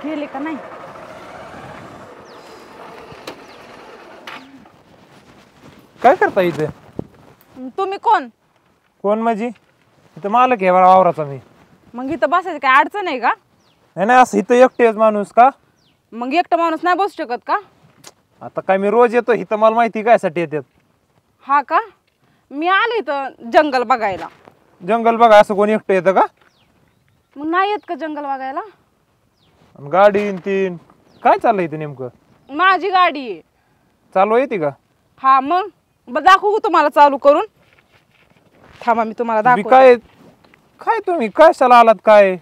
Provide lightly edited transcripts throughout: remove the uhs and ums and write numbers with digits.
गेले का नाही? काय करता इथे? तुम्ही कोण? कोण म्हणजे? इथं मालक आहे वावराचा मी. मग इथं बसायचं काय अडचण आहे का? नाही असं इथं एकटेच माणूस का? मग एकटा माणूस नाही बसू शकत का? आता काय मी रोज येतो इथं, मला माहिती काय साठी येतात. हा का? मी आले इथं जंगल बघायला. जंगल बघा असं कोणी एकटं येतं का? मग नाही येत का जंगल बघायला? आणि गाडी न तीन काय चाललंय इथं नेमकं? माझी गाडी आहे. चालू येते का? हा मग दाखवू तुम्हाला चालू करून. थांबा मी तुम्हाला तुम्ही दाखवते. काय काय तुम्ही कशाला आलात काय?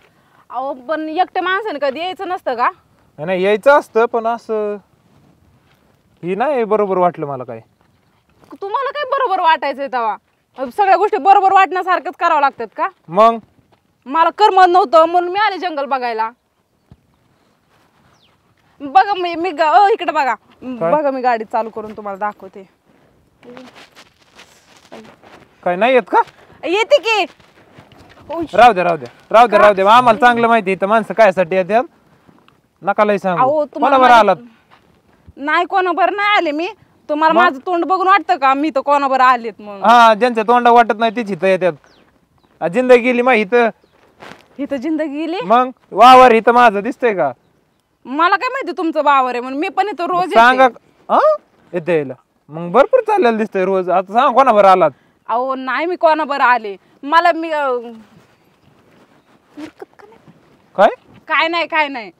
अहो पण एकट्या माणसाने कधी यायचं नसतं का? नाही यायचं असतं पण असं ही नाही बरोबर वाटलं मला. काय तुम्हाला काय बरोबर वाटायचंय तेव्हा? सगळ्या गोष्टी बरोबर वाटण्यासारखंच करावं लागतात का? मग मला करमत नव्हतं म्हणून मी आले जंगल बघायला. बघा मी इकडे बघा. बघा मी गाडी चालू करून तुम्हाला दाखवते. काय नाही येत का? येते की. राहू दे आम्हाला चांगलं माहिती इथं माणसं कायसाठी येतात. नका लय सांगू. कोणावर आलात? नाही कोणाबर नाही आले मी. तुम्हाला माझं तोंड बघून वाटतं का मी तर कोणाबर आलेत म्हणून? हा ज्यांच्या तोंडा वाटत नाही तीच इथं येतात. जिंदगी गेली माहिती इथं जिंदगी गेली. मग वावर इथं माझं दिसतंय का? मला काय माहिती तुमचं वावर आहे म्हणून. मी पण इथं रोज सांगा. येते यायला मग भरपूर चाललेलं दिसतंय रोज. आता सांग कोणावर आलात? अहो नाही मी कोणाबर आले. मला मी काय काय नाही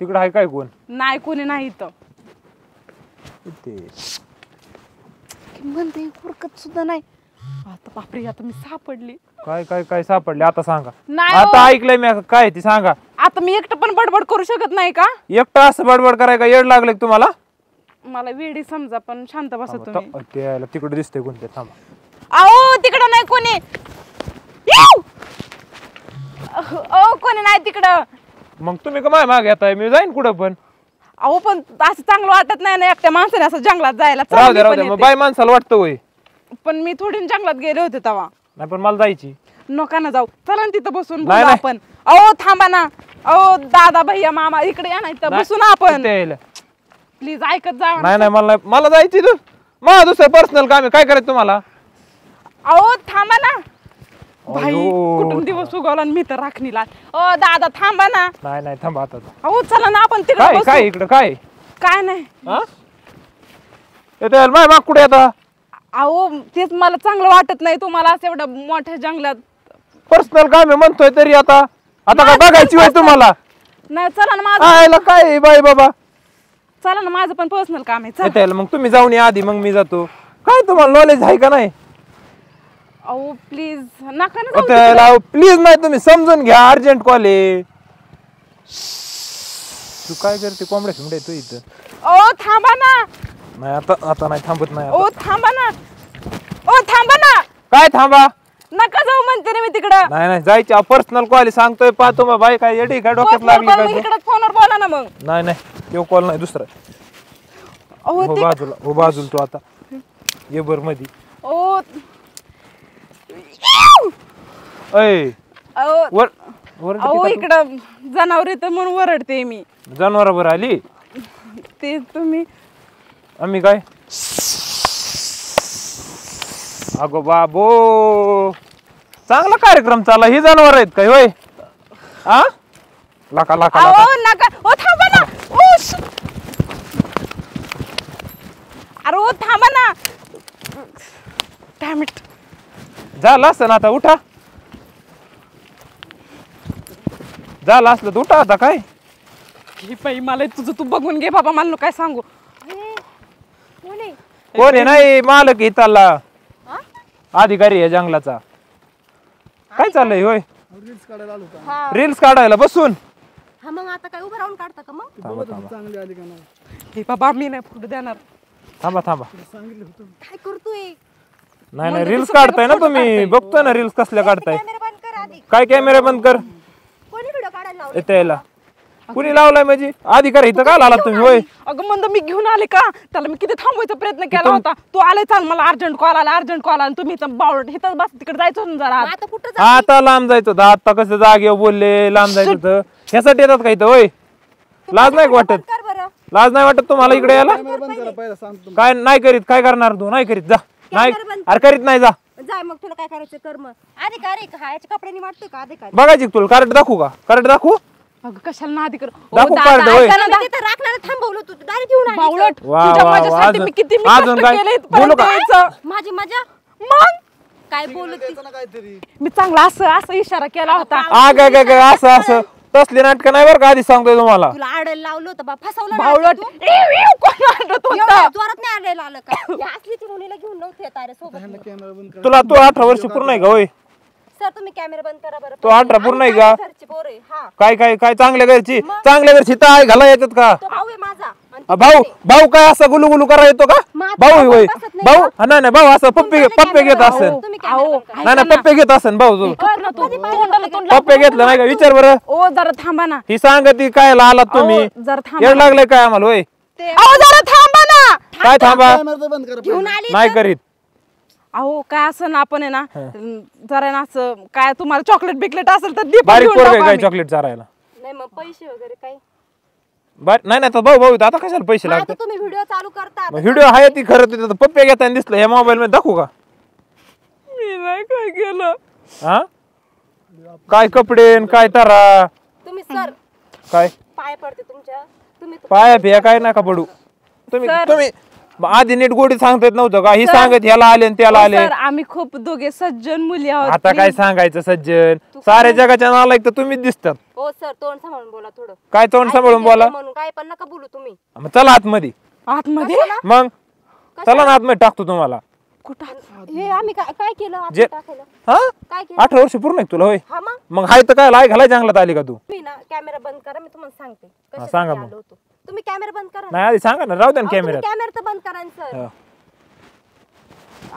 तिकडं आहे काय कोण? नाही कोणी नाही इथं. म्हणते हुरकत सुद्धा नाही. आता बापरे आता मी सापडली. काय काय काय सापडले आता सांगा. नाही आता ऐकलंय मी काय ती सांगा. आता मी एकटं पण बडबड करू शकत नाही का? एकटं असं बडबड कराय का येड लागले तुम्हाला? मला वेडी समजा पण शांत बसा तुम्ही. तिकडे दिसतंय कोणते? थांबा. अहो तिकडं नाही कोणी. कोणी नाही तिकडं. मग तुम्ही का मागे येताय? मी जाईन कुठं पण. अहो पण असं चांगलं वाटत नाही ना एकट्या माणसाने असं जंगलात जायला. राहू दे मग बाय माणसाला वाटतं होय. पण मी थोडी जंगलात गेले होते तेव्हा. नाही पण मला जायची. नका ना जाऊ. चला ना तिथं बसून नाही, बोलू आपण. अहो थांबा ना. अहो दादा भैया मामा इकडे या ना. इथं बसू ना आपण. प्लीज ऐकत जा. नाही मला जायची. तू मला दुसरं पर्सनल काम आहे. काय करायचं तुम्हाला? अहो थांबा ना. भाई कुठून दिवस उगवला मी तर राखणीला. ओ दादा थांबा ना. नाही थांबा आता. अहो चला ना आपण तिकडे बसू. काय इकडं काय? काय नाही. येते माय माग कुठे आता? अहो तेच मला चांगलं वाटत नाही तुम्हाला असं एवढ्या मोठ्या जंगलात. पर्सनल काम आहे म्हणतोय तरी आता काय बघायची होय तुम्हाला? नाही चला ना माझं. काय बाई बाबा. चला ना माझं पण पर्सनल काम आहे. येते मग तुम्ही जाऊन या आधी मग मी जातो. काय तुम्हाला नॉलेज आहे का नाही? अहो प्लीज नका ना जाऊ. प्लीज नाही तुम्ही समजून घ्या. अर्जंट कॉल आहे. तू काय करते? कोंबड्या शिंबड्या तू इथं. ओ थांबा ना. नाही आता नाही थांबत नाही. ओ थांबा ना. ओ थांबा ना. काय थांबा? नका जाऊ म्हणते ना मी तिकडं. नाही जायची. पर्सनल कॉल सांगतोय पाहतो मग. बाई काय येडी काय डोक्यात लागली काय? इकडे फोनवर बोला ना मग. नाही तो कॉल नाही दुसरा. बाजूला तू आता ये बर मधी. ओ अहो इकडं जनावर येतं म्हणून वरडते मी. जनावराबर आली ते तुम्ही. आम्ही काय? अगो बाबो चांगला कार्यक्रम चालला. ही जनावर आहेत काय होय? लाका नका. ओ थांबा ना. अरे ओ थांबा ना. Dam it. झालं असतं ना आता. उठा. झालं असलं तर उठा आता. काय बाई मला तुझं तू बघून घे बाबा. मला काय सांगू. कोण आहे? नाही मालक इथला अधिकारी आहे जंगलाचा. काय चाललंय होय? रील्स काढायला बसून. मग आता काय उभं राहून काढता का मग? हे बाबा मी नाही पुढे देणार. थांबा. काय करतोय? नाही रील्स काढताय ना तुम्ही. बघतोय ना रील्स कसल्या काढताय. कॅमेरा बंद कर आधी. काय कॅमेरा बंद कर? कोणी व्हिडिओ काढायला लावला? येते यायला कुणी लावलाय म्हणजे? अधिकारी इथं का आला तुम्ही होय? अगं मंद मी घेऊन आले का? त्याला मी किती थांबवायचा प्रयत्न केला होता. तू आले चाल मला अर्जंट कॉल आला. तुम्ही इथं बावळट इथं बस. तिकडे जायचं जरा. आता कुठं आता लांब जायचं होतं. आता कसं जागेवर बोलले लांब जायचं होतं. ह्यासाठी येतात का इथं होय? लाज नाही वाटत? कर बरं. लाज नाही वाटत तुम्हाला इकडे यायला? बंद करा पहिला सांगतो. काय नाही करीत? काय करणार तू? नाही करीत, जा. नाही कॅमेरा बंद अरे करीत नाही, जा. जाय मग तुला काय करायचं कर्म. अधिकारी का याच्या कपड्यांनी वाटतोय का अधिकारी? बघायची का तुला? कार्ड दाखवू का? कार्ड दाखवू? अगं कशाला नादी कर दाखवू कार्ड होय? मी तिथं राखणार थांबवलं तू डायरेक्ट येऊन आली. बावळट वा, तुझ्या वा, वा, माझ्यासाठी अजून- मी किती अजून काय? केले बोलू का? माझी मजा मग काय बोलत ती? काहीतरी मी चांगला असं इशारा केला होता. काय असं तसली नाटकं नाही बरं का, आधी सांगतोय तुम्हाला. तुला आडायला लावलं होतं बा फसवलं ना बावळट तू? कोण आणत होतं? एवढ्या जोरात नाही आडायला आलं का? या असलीची मुलीला घेऊन नव्हते येत अरे सोबत मी. कॅमेरा बंद करा. तुला तू 18 वर्ष पूर्ण आहे का होय? सर तुम्ही कॅमेरा बंद करा बरं. तो 18 पूर्ण आहे का? आम्ही घरचे पोरं आहे. हा काय काय काय चांगल्या घरची तर आई घाला येतात का? तो भाऊ आहे माझा आणि तू भाऊ भाऊ काय असं गुलू करा येतो का? माझा भाऊ भाऊ होय बसत नाही भाऊ का? हा, नाही भाऊ असं पप्पे पप्पे घेत असेल. तुम्ही अहो, कॅमेरा बंद करा. नाही नाही पप्पे घेत असेल भाऊ तू. गप ना तू. तोंडाला तोंड लाव. पप्पे घेतलं नाही का? विचार बरं. ओ जरा थांबा ना. ही सांगती काय आलात तुम्ही? अहो, जरा थांबा येड ना. लागलंय काय आम्हाला होय? ते अहो जरा थांबा ना. काय थांबा? कॅमेरा तर बंद करा घेऊन पहिला. आली नाही करीत. अहो काय असं ना आपण आहे ना जरा ना असं काय तुम्हाला चॉकलेट बिकलेट असेल तर दीप बारीक घेऊन पोरग टाकू काय आम्ही. चॉकलेट चारायला? नाही मग पैसे वगैरे काही नाही नाही तर भाऊ भाऊ आता कशाला पैसे मग आता लागतात? तुम्ही व्हिडिओ चालू करता व्हिडिओ आहे ती खरं तिथं पप्पे घेताना दिसलं ह्या मोबाईल मध्ये दाखवू का? मी नाही काय केलं. हा काय कपडे न काय तारा तुम्ही सर काय पाय पडते तुमच्या तुम्ही पाया फिया काय नका पडू तुम्ही सर. तुम्ही आधी नीट गोडी सांगता येत नव्हतं का? ही सांगत ह्याला आले आणि त्याला आले. सर आम्ही खूप दोघे सज्जन मुली आहोत. आता काय सांगायचं सज्जन साऱ्या जगाच्या नालायक तर तुम्हीच दिसतात. हो सर तोंड सांभाळून बोला थोडं काय तोंड सांभाळून बोला. म्हणून काय पण नका बोलू तुम्ही मग चला आतमध्ये. आतमध्ये मग चला ना आतमध्ये टाकतो तुम्हाला. कुठं? हे आम्ही काय केलं आपण जे- टाकायला हा काय केलं 18 वर्ष पूर्ण आहे का तुला होय? हा मग मग हाय तर काय लाय घालाय जंगलात आली का तू? तुम्ही ना कॅमेरा बंद करा मी तुम्हाला सांगते कशासाठी सांगा मग. आलो होतो. तुम्ही कॅमेरा बंद करा ना. नाही आधी सांगा ना राहू द्या ना अहो, तुम्ही कॅमेऱ्यात. कॅमेरा तर बंद करा ना सर हा.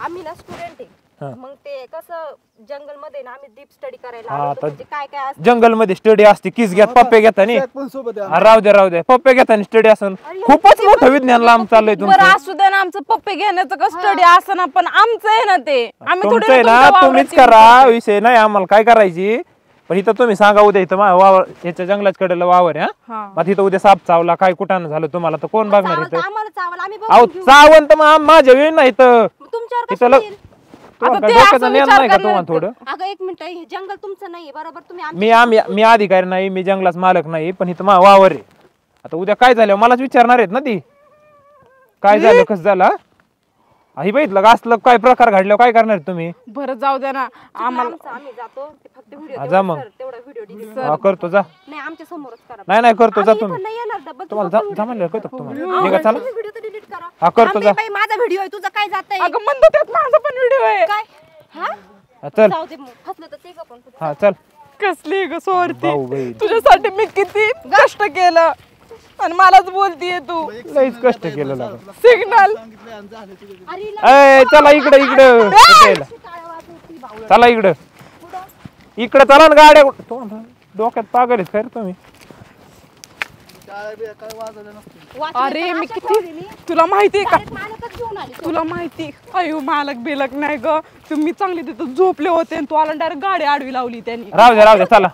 आम्ही ना स्टुडंट हा. आहे मग ते कसं जंगल मध्ये ना आम्ही डीप स्टडी करायला हा, आलो होतो. तर- म्हणजे काय काय असतं जंगल मध्ये स्टडी असते किस घेत पप्पे घेतानी. सॅक पण सोबत आहे. राहू दे पप्पे घेतानी स्टडी असन. खूपच मोठं विज्ञान लांब चाललंय बरं तुमचं. असू दे ना आमचं पप्पे घेण्याचं का स्टडी असं ना पण आमचं आहे ना ते आम्ही थोडी तुमचं आहे ना तुम्हीच करा विषय नाही आम्हाला काय करायची. पण इथं तुम्ही सांगा उद्या इथं वावर ह्याच्या जंगलाच्या कडेला वावर आहे, हा हा. मग तिथं उद्या साप चावला काय कुठं झालं तुम्हाला तर कोण बघणार चावल तर इथं? आम्हाला चावल आम्ही अहो बघून घेऊ. चावण तर मग माझ्या वेळ नाही इथं. मग तुमच्यावर इथं कसं लग- येईल? तुम्हाला ते काय असं डोक्याचं ज्ञान विचार नाही का करणार तुम्हाला ते. थोडं? अगं एक मिनिट हे जंगल तुमचं नाहीये बरोबर तुम्ही मी अधिकारी नाही मी जंगलाच मालक नाही पण इथं वावर आहे. आता उद्या काय झालं मलाच विचारणार आहेत ना ती काय झालं कसं झालं हा? ही बघितलं का असलं काय प्रकार घडल्यावर काय करणार आहेत तुम्ही? बरं जाऊ द्या ना आम्हाला आम्ही जातो ते फक्त व्हिडिओ हा, जा मग. तेवढा व्हिडिओ डिलीट हा, करतो जा. नाही आमच्या समोरच करा नाही करतो जा आम्ही तुम्ही. इथं नाही येणार डबल तुम्हाला जा म्हणलं करतो का तुम्हाला निघा चला. व्हिडिओ तर डिलीट करा हा, करतो थांब जा. बाई, माझा व्हिडिओ आहे तुझं काय जातंय अगं म्हणतो त्यात माझा पण व्हिडिओ आहे. काय हा हा, चल जाऊ दे मग फसलं तर ते का पण हा चल कसली ग सोरती भाऊ बहीण. तुझ्यासाठी मी किती कष्ट केलं आणि मलाच बोलतीये तू लईच कष्ट केलं लागलं. सिग्नल सांगितलंय आणि झालं तुझं. ए चला इकडे चला इकडं इकडे चला ना गाड्या डोक्यात पागल आहेत खरं तुम्ही. काय वाजवलं नसतं. अरे मी किती तुला माहितीये का मालकच घेऊन आली तुला माहिती अयो मालक बिलक नाही ग तुम्ही चांगली तिथं झोपले होते आणि तू आला डायरेक्ट गाडी आडवी लावली त्यांनी राहू द्या चला